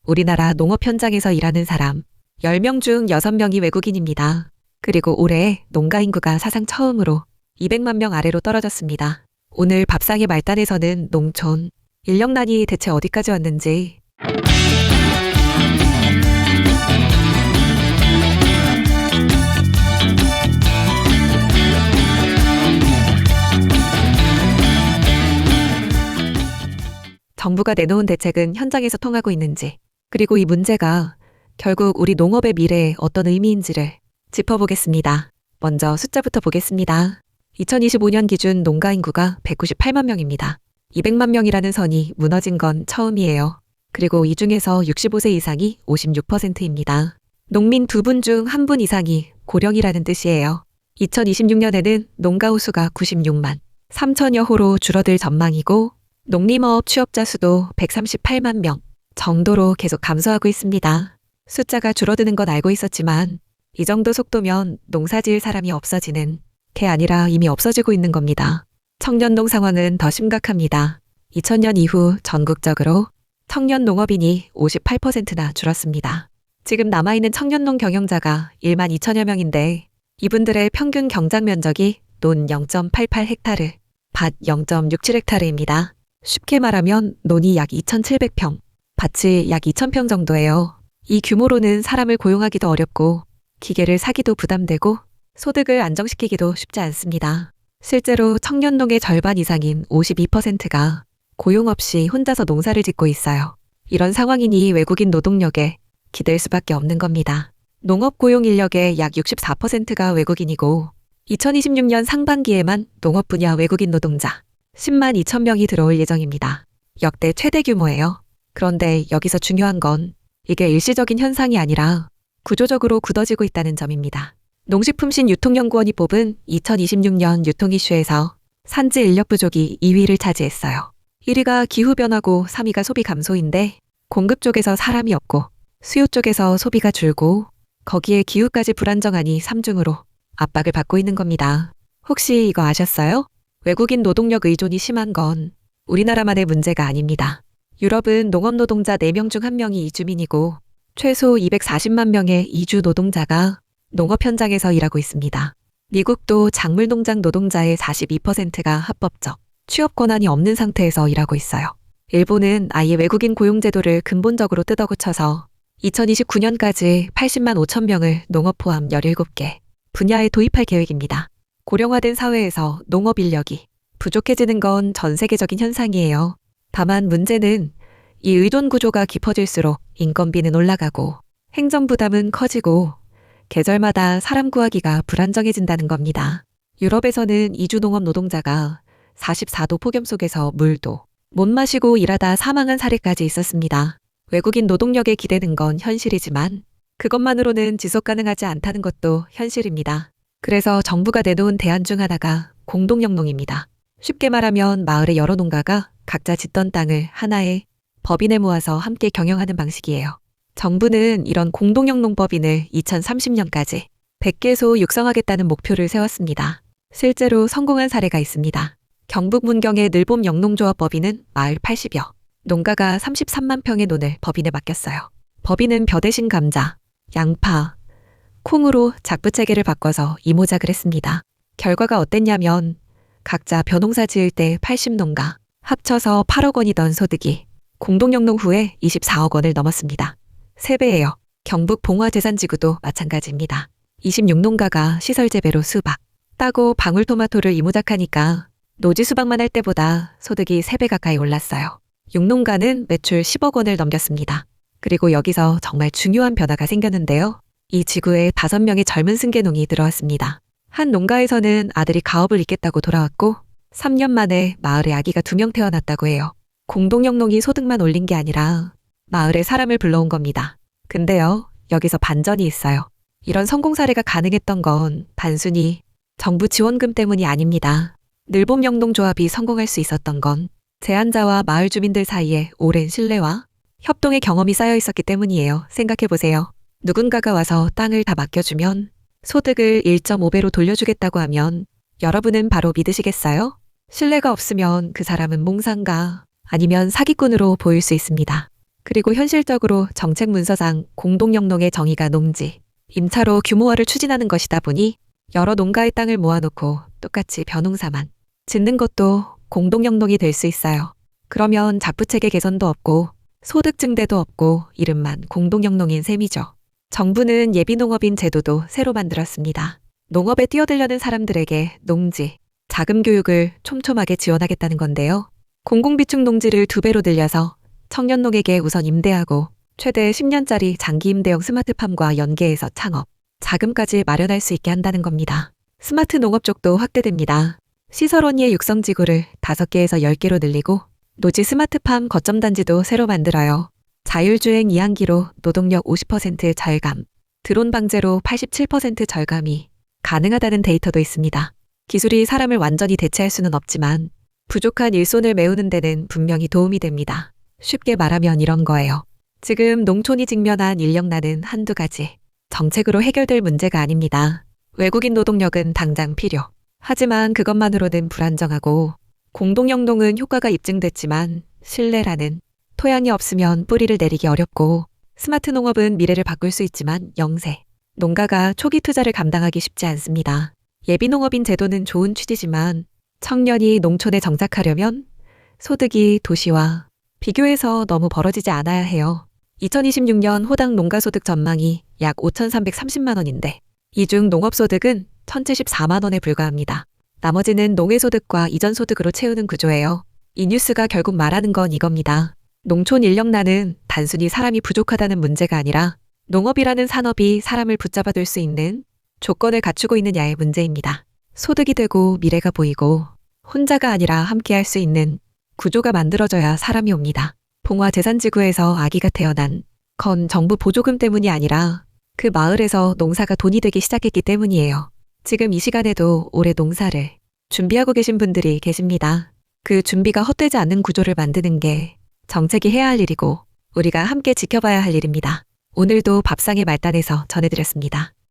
우리나라 농업 현장에서 일하는 사람 10명 중 6명이 외국인입니다. 그리고 올해 농가 인구가 사상 처음으로 200만 명 아래로 떨어졌습니다. 오늘 밥상의 말단에서는 농촌, 인력난이 대체 어디까지 왔는지, 정부가 내놓은 대책은 현장에서 통하고 있는지, 그리고 이 문제가 결국 우리 농업의 미래에 어떤 의미인지를 짚어보겠습니다. 먼저 숫자부터 보겠습니다. 2025년 기준 농가 인구가 198만 명입니다. 200만 명이라는 선이 무너진 건 처음이에요. 그리고 이 중에서 65세 이상이 56%입니다. 농민 2분 중 1분 이상이 고령이라는 뜻이에요. 2026년에는 농가 호수가 96만 3천여 호로 줄어들 전망이고 농림어업 취업자 수도 138만 명 정도로 계속 감소하고 있습니다. 숫자가 줄어드는 건 알고 있었지만 이 정도 속도면 농사 지을 사람이 없어지는 게 아니라 이미 없어지고 있는 겁니다. 청년농 상황은 더 심각합니다. 2000년 이후 전국적으로 청년 농업인이 58%나 줄었습니다. 지금 남아있는 청년농 경영자가 1만 2천여 명인데 이분들의 평균 경작 면적이 논 0.88헥타르, 밭 0.67헥타르입니다. 쉽게 말하면 논이 약 2,700평, 밭이 약 2,000평 정도예요. 이 규모로는 사람을 고용하기도 어렵고 기계를 사기도 부담되고 소득을 안정시키기도 쉽지 않습니다. 실제로 청년농의 절반 이상인 52%가 고용 없이 혼자서 농사를 짓고 있어요. 이런 상황이니 외국인 노동력에 기댈 수밖에 없는 겁니다. 농업 고용 인력의 약 64%가 외국인이고 2026년 상반기에만 농업 분야 외국인 노동자 10만 2천 명이 들어올 예정입니다. 역대 최대 규모예요. 그런데 여기서 중요한 건 이게 일시적인 현상이 아니라 구조적으로 굳어지고 있다는 점입니다. 농식품신유통연구원이 뽑은 2026년 유통 이슈에서 산지 인력 부족이 2위를 차지했어요. 1위가 기후변화고 3위가 소비 감소인데 공급 쪽에서 사람이 없고 수요 쪽에서 소비가 줄고 거기에 기후까지 불안정하니 3중으로 압박을 받고 있는 겁니다. 혹시 이거 아셨어요? 외국인 노동력 의존이 심한 건 우리나라만의 문제가 아닙니다. 유럽은 농업 노동자 4명 중 1명이 이주민이고 최소 240만 명의 이주 노동자가 농업 현장에서 일하고 있습니다. 미국도 작물 농장 노동자의 42%가 합법적 취업 권한이 없는 상태에서 일하고 있어요. 일본은 아예 외국인 고용 제도를 근본적으로 뜯어고쳐서 2029년까지 80만 5천 명을 농업 포함 17개 분야에 도입할 계획입니다. 고령화된 사회에서 농업 인력이 부족해지는 건 전 세계적인 현상이에요. 다만 문제는 이 의존 구조가 깊어질수록 인건비는 올라가고 행정 부담은 커지고 계절마다 사람 구하기가 불안정해진다는 겁니다. 유럽에서는 이주 농업 노동자가 44도 폭염 속에서 물도 못 마시고 일하다 사망한 사례까지 있었습니다. 외국인 노동력에 기대는 건 현실이지만 그것만으로는 지속 가능하지 않다는 것도 현실입니다. 그래서 정부가 내놓은 대안 중 하나가 공동영농입니다. 쉽게 말하면 마을의 여러 농가가 각자 짓던 땅을 하나의 법인에 모아서 함께 경영하는 방식이에요. 정부는 이런 공동영농법인을 2030년까지 100개소 육성하겠다는 목표를 세웠습니다. 실제로 성공한 사례가 있습니다. 경북 문경의 늘봄 영농조합법인은 마을 80여 농가가 33만 평의 논을 법인에 맡겼어요. 법인은 벼 대신 감자, 양파, 콩으로 작부체계를 바꿔서 이모작을 했습니다. 결과가 어땠냐면 각자 벼농사 지을 때 80농가 합쳐서 8억 원이던 소득이 공동영농 후에 24억 원을 넘었습니다. 3배예요. 경북 봉화제산지구도 마찬가지입니다. 26농가가 시설 재배로 수박 따고 방울토마토를 이모작하니까 노지 수박만 할 때보다 소득이 3배 가까이 올랐어요. 6농가는 매출 10억 원을 넘겼습니다. 그리고 여기서 정말 중요한 변화가 생겼는데요. 이 지구에 5명의 젊은 승계농이 들어왔습니다. 한 농가에서는 아들이 가업을 잇겠다고 돌아왔고 3년 만에 마을에 아기가 2명 태어났다고 해요. 공동영농이 소득만 올린 게 아니라 마을에 사람을 불러온 겁니다. 근데요, 여기서 반전이 있어요. 이런 성공 사례가 가능했던 건 단순히 정부 지원금 때문이 아닙니다. 늘봄 영농조합이 성공할 수 있었던 건 제안자와 마을 주민들 사이에 오랜 신뢰와 협동의 경험이 쌓여 있었기 때문이에요. 생각해보세요. 누군가가 와서 땅을 다 맡겨주면 소득을 1.5배로 돌려주겠다고 하면 여러분은 바로 믿으시겠어요? 신뢰가 없으면 그 사람은 몽상가 아니면 사기꾼으로 보일 수 있습니다. 그리고 현실적으로 정책 문서상 공동영농의 정의가 농지, 임차로 규모화를 추진하는 것이다 보니 여러 농가의 땅을 모아놓고 똑같이 벼농사만 짓는 것도 공동영농이 될 수 있어요. 그러면 잡부체계 개선도 없고 소득 증대도 없고 이름만 공동영농인 셈이죠. 정부는 예비농업인 제도도 새로 만들었습니다. 농업에 뛰어들려는 사람들에게 농지, 자금 교육을 촘촘하게 지원하겠다는 건데요. 공공비축 농지를 2배로 늘려서 청년농에게 우선 임대하고 최대 10년짜리 장기 임대형 스마트팜과 연계해서 창업, 자금까지 마련할 수 있게 한다는 겁니다. 스마트 농업 쪽도 확대됩니다. 시설 원예 육성지구를 5개에서 10개로 늘리고 노지 스마트팜 거점단지도 새로 만들어요. 자율주행 이항기로 노동력 50% 절감, 드론 방제로 87% 절감이 가능하다는 데이터도 있습니다. 기술이 사람을 완전히 대체할 수는 없지만 부족한 일손을 메우는 데는 분명히 도움이 됩니다. 쉽게 말하면 이런 거예요. 지금 농촌이 직면한 인력난은 한두 가지 정책으로 해결될 문제가 아닙니다. 외국인 노동력은 당장 필요. 하지만 그것만으로는 불안정하고 공동영농은 효과가 입증됐지만 신뢰라는 토양이 없으면 뿌리를 내리기 어렵고 스마트 농업은 미래를 바꿀 수 있지만 영세, 농가가 초기 투자를 감당하기 쉽지 않습니다. 예비농업인 제도는 좋은 취지지만 청년이 농촌에 정착하려면 소득이 도시와 비교해서 너무 벌어지지 않아야 해요. 2026년 호당 농가소득 전망이 약 5,330만 원인데 이 중 농업소득은 1,074만 원에 불과합니다. 나머지는 농해소득과 이전소득으로 채우는 구조예요. 이 뉴스가 결국 말하는 건 이겁니다. 농촌 인력난은 단순히 사람이 부족하다는 문제가 아니라 농업이라는 산업이 사람을 붙잡아둘 수 있는 조건을 갖추고 있느냐의 문제입니다. 소득이 되고 미래가 보이고 혼자가 아니라 함께할 수 있는 구조가 만들어져야 사람이 옵니다. 봉화 재산지구에서 아기가 태어난 건 정부 보조금 때문이 아니라 그 마을에서 농사가 돈이 되기 시작했기 때문이에요. 지금 이 시간에도 올해 농사를 준비하고 계신 분들이 계십니다. 그 준비가 헛되지 않는 구조를 만드는 게 정책이 해야 할 일이고 우리가 함께 지켜봐야 할 일입니다. 오늘도 밥상의 말단에서 전해드렸습니다.